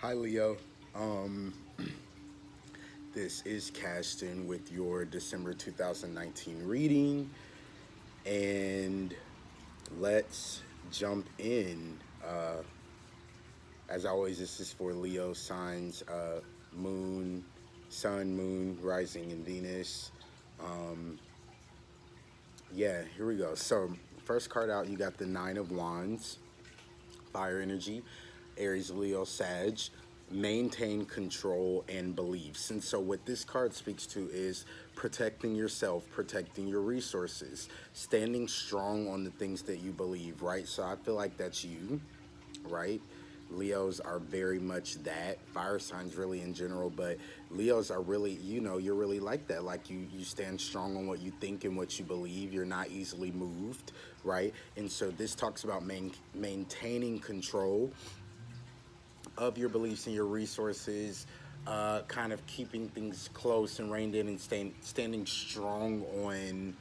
Hi, Leo. Um, this is Caston with your December 2019 reading, and let's jump in. As always, this is for Leo signs, Moon, Sun, Moon, Rising, and Venus. Um, yeah, here we go. So, first card out, you got the Nine of Wands, fire energy, Aries, Leo, Sag. Maintain control and beliefs. And so, what this card speaks to is protecting yourself, protecting your resources, standing strong on the things that you believe, right? So, I feel like that's you, right? Leos are very much that. Fire signs really in general, but Leos are really, you're really like that. Like you stand strong on what you think and what you believe. You're not easily moved, right? And so this talks about maintaining control of your beliefs and your resources, kind of keeping things close and reined in and standing strong on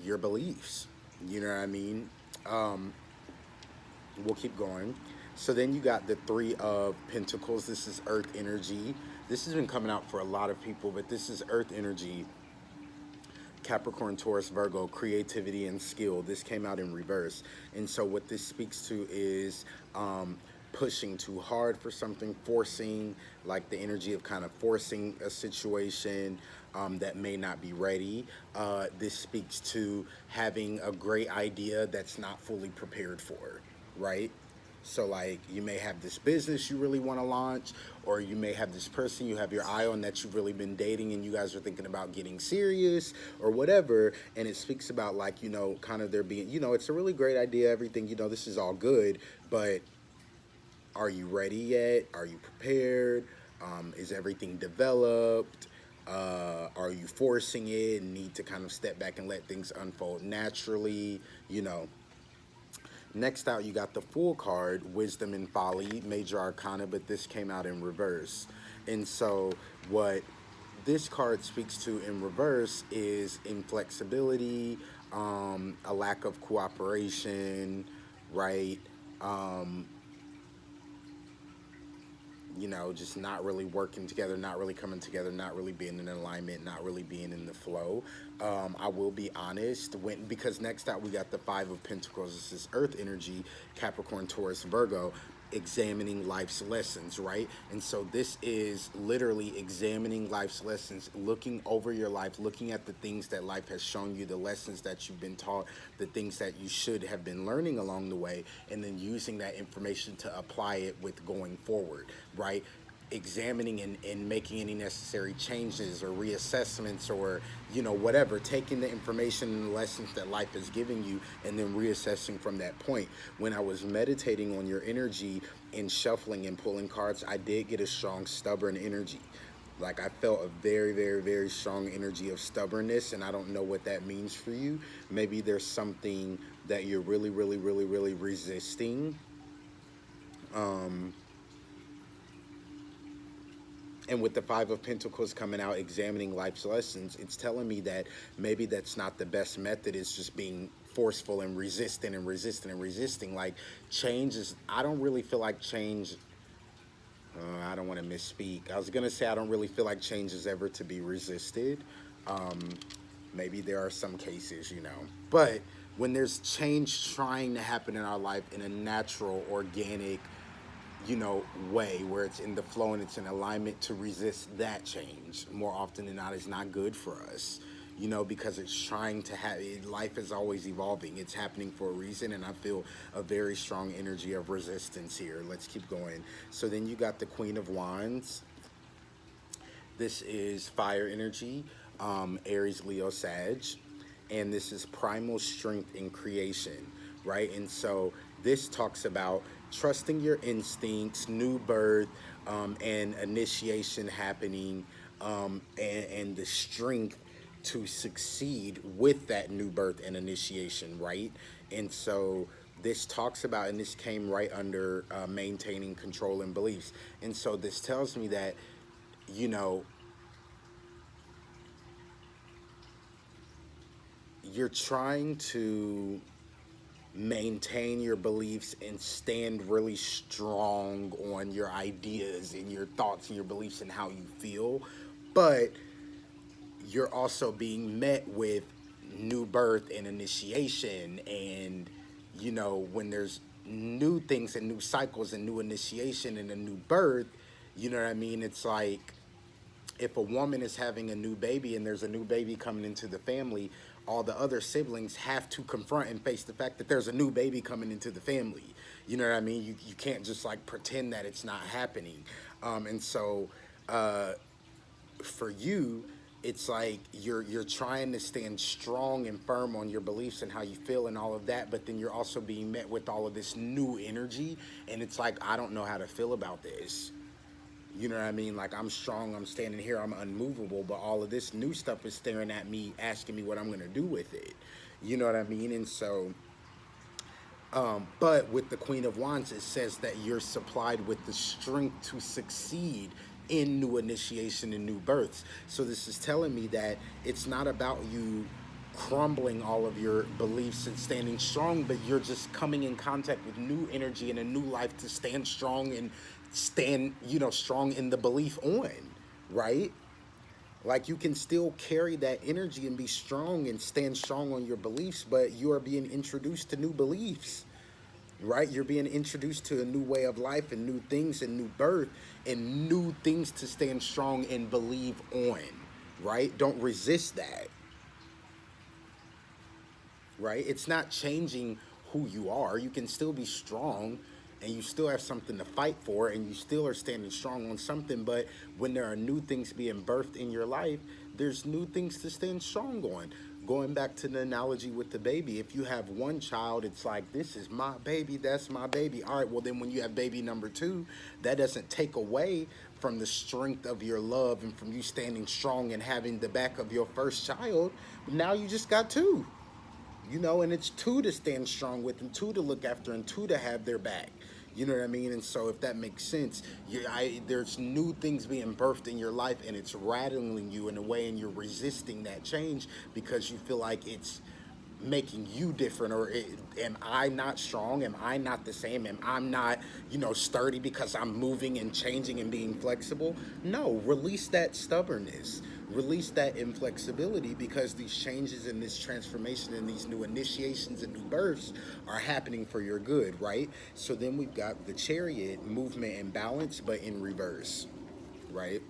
your beliefs. You know what I mean? Um, we'll keep going. So then you got the Three of Pentacles. This is Earth energy. This has been coming out for a lot of people, but this is Earth energy. Capricorn, Taurus, Virgo, creativity and skill. This came out in reverse. And so what this speaks to is pushing too hard for something, forcing, like the energy of kind of forcing a situation that may not be ready. This speaks to having a great idea that's not fully prepared for, right? So like you may have this business you really want to launch, or you may have this person you have your eye on that you've really been dating and you guys are thinking about getting serious or whatever. And it speaks about like, kind of there being, it's a really great idea, everything, this is all good, but are you ready yet? Are you prepared? Is everything developed? Are you forcing it and need to kind of step back and let things unfold naturally? Next out, you got the Fool card, Wisdom and Folly, Major Arcana, but this came out in reverse. And so, what this card speaks to in reverse is inflexibility, a lack of cooperation, right? Um, just not really working together, not really coming together, not really being in alignment, not really being in the flow. I will be honest, because next out we got the Five of Pentacles. This is Earth energy, Capricorn, Taurus, Virgo, examining life's lessons, right? And so this is literally examining life's lessons, looking over your life, looking at the things that life has shown you, the lessons that you've been taught, the things that you should have been learning along the way, and then using that information to apply it with going forward, right? Examining and making any necessary changes or reassessments, or whatever, taking the information and the lessons that life has given you and then reassessing from that point. When I was meditating on your energy and shuffling and pulling cards, I did get a strong stubborn energy. Like I felt a very, very, very strong energy of stubbornness, and I don't know what that means for you. Maybe there's something that you're really, really, really, really resisting. um And with the Five of Pentacles coming out, examining life's lessons, it's telling me that maybe that's not the best method. It's just being forceful and resistant and resistant and resisting. Like change is, I don't really feel like change. I don't want to misspeak. I was going to say I don't really feel like change is ever to be resisted. Um, Maybe there are some cases, But when there's change trying to happen in our life in a natural, organic, way where it's in the flow and it's in alignment, to resist that change more often than not is not good for us, because it's trying to have life is always evolving. It's happening for a reason, and I feel a very strong energy of resistance here. Let's keep going. So then you got the Queen of Wands. This is fire energy, Aries, Leo, Sag, and this is primal strength in creation, right? And so this talks about trusting your instincts, new birth, and initiation happening, and the strength to succeed with that new birth and initiation, right? And so this talks about, and this came right under maintaining control and beliefs. And so this tells me that, you know, you're trying to maintain your beliefs and stand really strong on your ideas and your thoughts and your beliefs and how you feel. But you're also being met with new birth and initiation, and when there's new things and new cycles and new initiation and a new birth, you know what I mean? It's like if a woman is having a new baby and there's a new baby coming into the family, all the other siblings have to confront and face the fact that there's a new baby coming into the family. You know what I mean? You can't just like pretend that it's not happening. And so for you, it's like you're trying to stand strong and firm on your beliefs and how you feel and all of that, but then you're also being met with all of this new energy, and it's like, I don't know how to feel about this. You know what I mean? Like, I'm strong, I'm standing here, I'm unmovable, but all of this new stuff is staring at me, asking me what I'm going to do with it. You know what I mean? And so, but with the Queen of Wands, it says that you're supplied with the strength to succeed in new initiation and new births. So this is telling me that it's not about you crumbling all of your beliefs and standing strong, but you're just coming in contact with new energy and a new life to stand strong and stand, strong in the belief on, right? Like, you can still carry that energy and be strong and stand strong on your beliefs, but you are being introduced to new beliefs, right? You're being introduced to a new way of life and new things and new birth and new things to stand strong and believe on, right? Don't resist that, right? It's not changing who you are. You can still be strong and you still have something to fight for and you still are standing strong on something. But when there are new things being birthed in your life, there's new things to stand strong on. Going back to the analogy with the baby, if you have one child, it's like, this is my baby, that's my baby. All right, well, then when you have baby number two, that doesn't take away from the strength of your love and from you standing strong and having the back of your first child. Now you just got two. And it's two to stand strong with and two to look after and two to have their back. You know what I mean? And so if that makes sense, there's new things being birthed in your life and it's rattling you in a way and you're resisting that change because you feel like it's making you different, or am I not strong? Am I not the same? Am I not, sturdy because I'm moving and changing and being flexible? No, release that stubbornness. Release that inflexibility, because these changes and this transformation and these new initiations and new births are happening for your good, right? So then we've got the Chariot, movement and balance, but in reverse, right?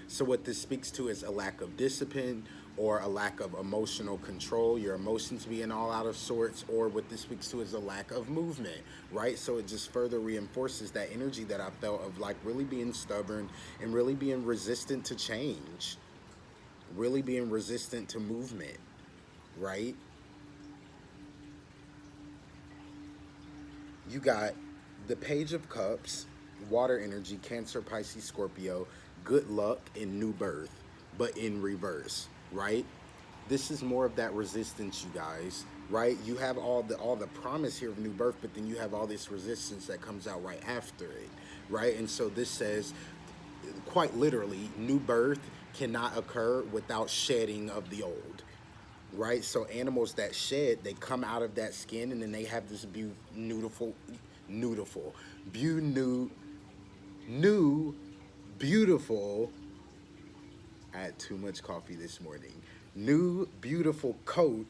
So what this speaks to is a lack of discipline or a lack of emotional control, your emotions being all out of sorts, or what this speaks to is a lack of movement, right? So it just further reinforces that energy that I felt of like really being stubborn and really being resistant to change, really being resistant to movement, right? You got the Page of Cups, water energy, Cancer, Pisces, Scorpio, good luck and new birth, but in reverse, right? This is more of that resistance, you guys, right? You have all the promise here of new birth, but then you have all this resistance that comes out right after it, right? And so this says, quite literally, new birth cannot occur without shedding of the old, right? So animals that shed, they come out of that skin and then they have this beautiful, new, beautiful. I had too much coffee this morning. New, beautiful coat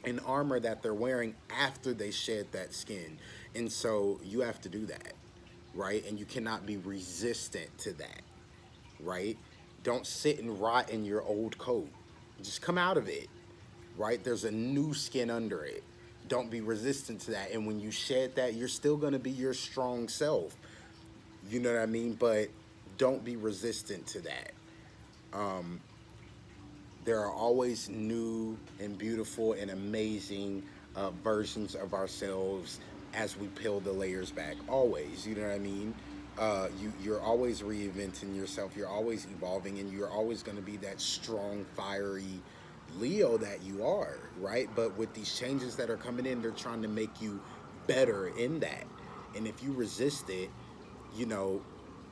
and armor that they're wearing after they shed that skin. And so you have to do that, right? And you cannot be resistant to that, right? Don't sit and rot in your old coat. Just come out of it, right? There's a new skin under it. Don't be resistant to that. And when you shed that, you're still going to be your strong self. You know what I mean? But don't be resistant to that. There are always new and beautiful and amazing versions of ourselves as we peel the layers back. Always, you know what I mean? You're always reinventing yourself. You're always evolving, and you're always going to be that strong, fiery Leo that you are, right? But with these changes that are coming in, they're trying to make you better in that. And if you resist it, you know,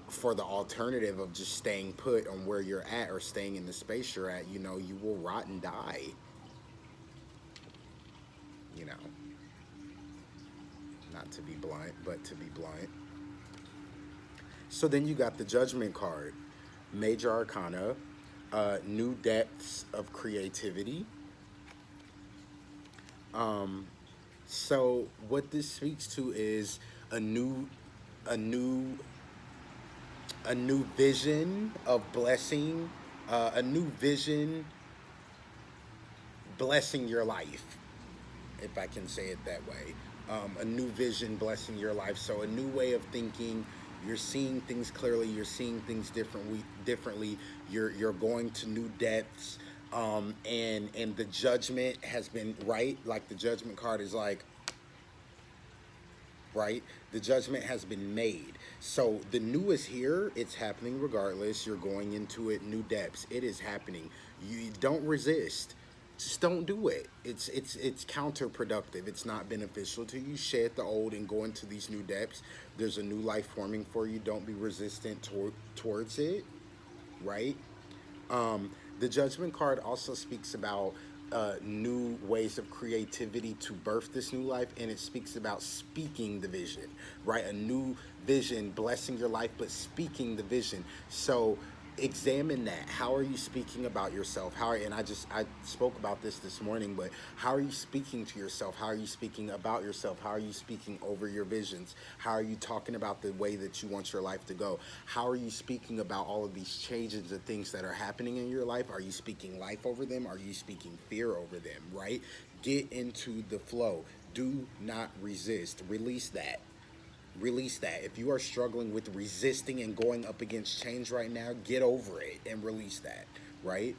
for the alternative of just staying put on where you're at or staying in the space you're at, you will rot and die, you know. not to be blunt, but to be blunt. So then you got the Judgment card, Major Arcana, new depths of creativity. So what this speaks to is a new, a new, a new vision of blessing, a new vision blessing your life, if I can say it that way. A new vision blessing your life. So a new way of thinking. You're seeing things clearly. You're seeing things differently. You're going to new depths. And the judgment has been right. Like the judgment card is like, right? The judgment has been made. So the new is here. It's happening regardless. You're going into it, new depths. It is happening. You don't resist. Just don't do it. It's counterproductive. It's not beneficial to you. Shed the old and go into these new depths. There's a new life forming for you. Don't be resistant towards it, right? The Judgment card also speaks about new ways of creativity to birth this new life, and it speaks about speaking the vision, right? A new vision, blessing your life, but speaking the vision. So examine that. How are you speaking about yourself? And I spoke about this morning, but how are you speaking to yourself? How are you speaking about yourself? How are you speaking over your visions? How are you talking about the way that you want your life to go? How are you speaking about all of these changes and things that are happening in your life? Are you speaking life over them? Are you speaking fear over them, right? Get into the flow. Do not resist. Release that. Release that. If you are struggling with resisting and going up against change right now, get over it and release that, right?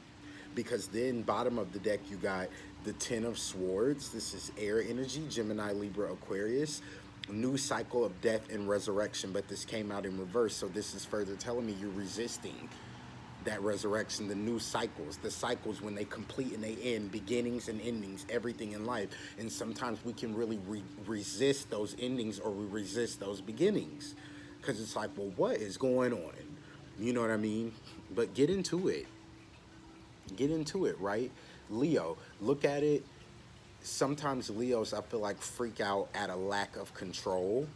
Because then bottom of the deck you got the Ten of Swords. This is air energy, Gemini, Libra, Aquarius. New cycle of death and resurrection, but this came out in reverse. So this is further telling me you're resisting that resurrection, the new cycles, the cycles when they complete and they end, beginnings and endings, everything in life. And sometimes we can really resist those endings, or we resist those beginnings, because it's like, well, what is going on? You know what I mean? But get into it. Get into it, right? Leo, look at it. Sometimes Leos, I feel like, freak out at a lack of control,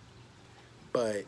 but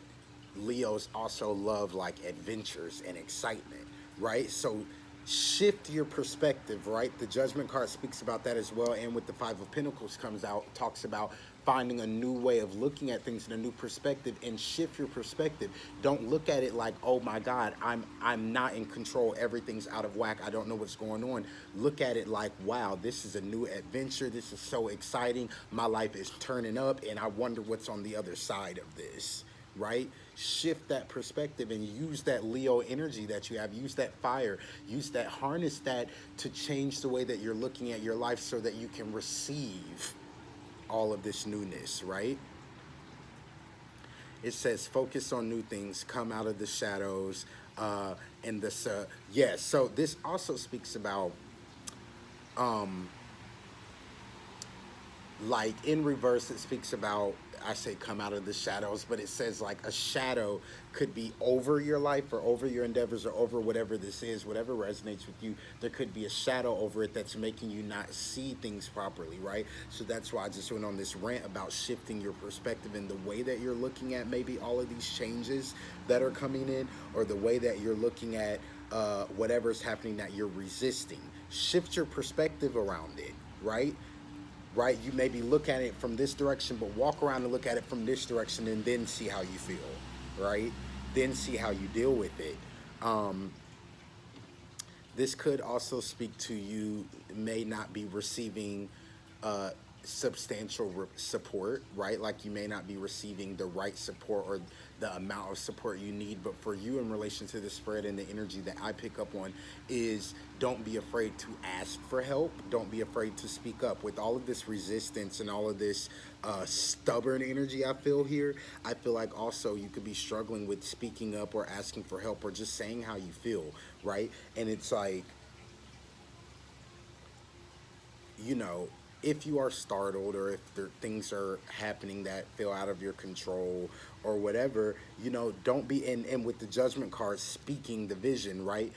Leos also love like adventures and excitement, right? So shift your perspective, right? The Judgment card speaks about that as well, and with the Five of Pentacles comes out, talks about finding a new way of looking at things in a new perspective, and shift your perspective. Don't look at it like, oh my God, I'm not in control, everything's out of whack, I don't know what's going on. Look at it like, wow, this is a new adventure, this is so exciting, my life is turning up, and I wonder what's on the other side of this, right? Shift that perspective and use that Leo energy that you have, use that fire, use that, harness that to change the way that you're looking at your life so that you can receive all of this newness, right? It says focus on new things, come out of the shadows, and this, yeah, so this also speaks about, like in reverse, it speaks about, I say come out of the shadows, but it says like a shadow could be over your life or over your endeavors or over whatever this is, whatever resonates with you. There could be a shadow over it that's making you not see things properly, right? So that's why I just went on this rant about shifting your perspective and the way that you're looking at maybe all of these changes that are coming in, or the way that you're looking at whatever's happening that you're resisting. Shift your perspective around it, right? Right? You maybe look at it from this direction, but walk around and look at it from this direction and then see how you feel, right? Then see how you deal with it. This could also speak to you may not be receiving substantial support, right? Like you may not be receiving the right support or the amount of support you need. But for you, in relation to the spread and the energy that I pick up on, is don't be afraid to ask for help. Don't be afraid to speak up. With all of this resistance and all of this stubborn energy I feel here, I feel like also you could be struggling with speaking up or asking for help or just saying how you feel, right? And it's like, you know, if you are startled or if there, things are happening that feel out of your control or whatever, you know, don't be, and with the Judgment card, speaking the vision, right?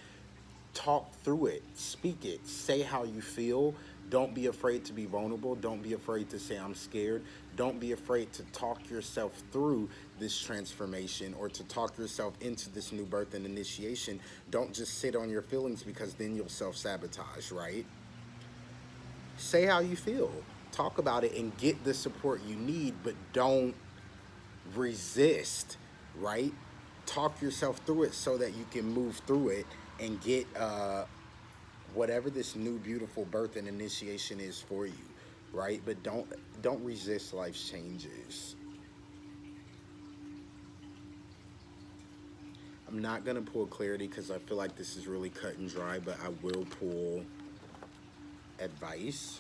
Talk through it, speak it, say how you feel, Don't be afraid to be vulnerable. Don't be afraid to say, I'm scared. Don't be afraid to talk yourself through this transformation or to talk yourself into this new birth and initiation. Don't just sit on your feelings, because then you'll self-sabotage, right? Say how you feel. Talk about it and get the support you need, but don't resist, right? Talk yourself through it so that you can move through it and get whatever this new beautiful birth and initiation is for you, right? But don't resist life's changes. I'm not gonna pull clarity because I feel like this is really cut and dry, but I will pull advice.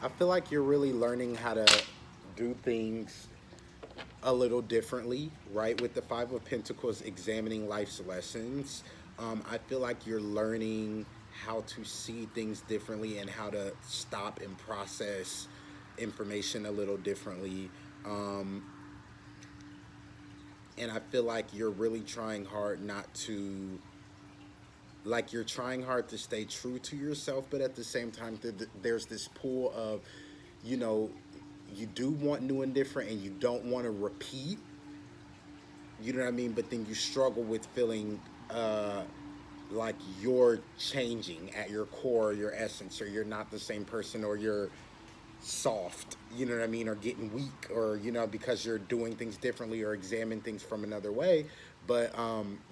I feel like you're really learning how to do things a little differently, right? With the Five of Pentacles, examining life's lessons. I feel like you're learning how to see things differently and how to stop and process information a little differently. And I feel like you're really trying hard not to, like, you're trying hard to stay true to yourself, but at the same time, there's this pool of, you know, you do want new and different and you don't want to repeat, you know what I mean? But then you struggle with feeling like you're changing at your core, your essence, or you're not the same person, or you're soft, you know what I mean, or getting weak, or, you know, because you're doing things differently or examine things from another way. But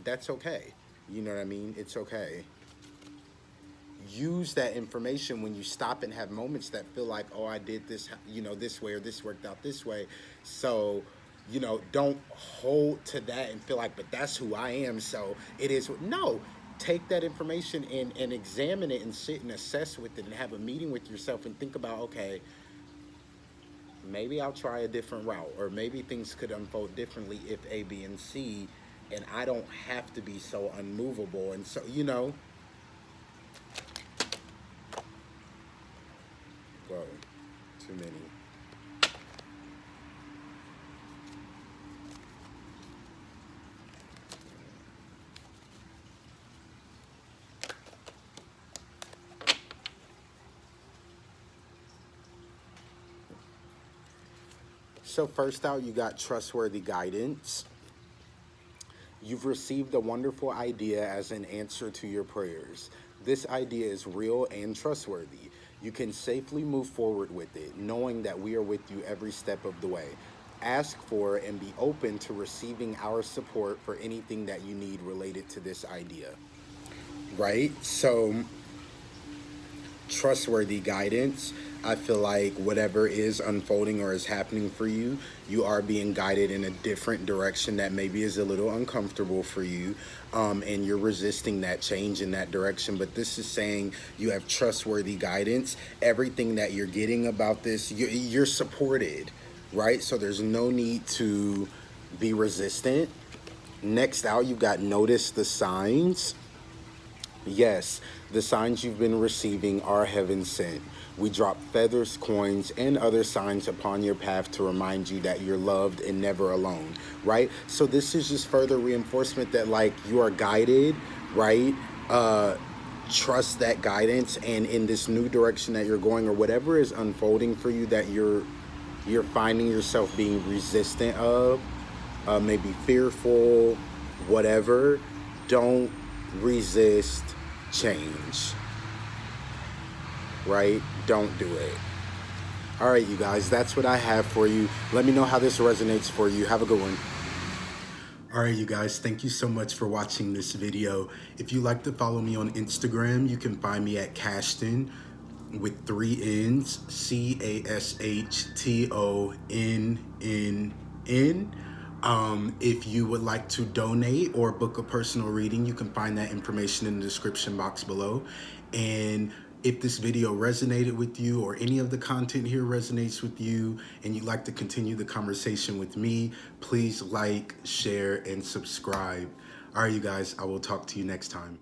that's okay. You know what I mean? It's okay. Use that information when you stop and have moments that feel like, oh, I did this, you know, this way, or this worked out this way. So, you know, don't hold to that and feel like, but that's who I am, so it is. No, take that information and examine it and sit and assess with it and have a meeting with yourself and think about, okay, maybe I'll try a different route, or maybe things could unfold differently if A, B, and C, and I don't have to be so unmovable. And so, you know, whoa, too many. So first out, you got Trustworthy Guidance. You've received a wonderful idea as an answer to your prayers. This idea is real and trustworthy. You can safely move forward with it, knowing that we are with you every step of the way. Ask for and be open to receiving our support for anything that you need related to this idea. Right? So, trustworthy guidance. I feel like whatever is unfolding or is happening for you, you are being guided in a different direction that maybe is a little uncomfortable for you, and you're resisting that change in that direction. But this is saying you have trustworthy guidance. Everything that you're getting about this, you're supported, right? So there's no need to be resistant. Next out, you've got notice the signs. Yes, the signs you've been receiving are heaven sent. We drop feathers, coins, and other signs upon your path to remind you that you're loved and never alone, right? So this is just further reinforcement that, like, you are guided, right? Trust that guidance, and in this new direction that you're going, or whatever is unfolding for you that you're finding yourself being resistant of, maybe fearful, whatever, don't resist change, right? Don't do it. All right, you guys, that's what I have for you. Let me know how this resonates for you. Have a good one. All right, you guys, thank you so much for watching this video. If you like to follow me on Instagram, you can find me at Cashton with 3 N's, CASHTONNN. If you would like to donate or book a personal reading, you can find that information in the description box below. And if this video resonated with you, or any of the content here resonates with you, and you'd like to continue the conversation with me, please like, share, and subscribe. All right, you guys, I will talk to you next time.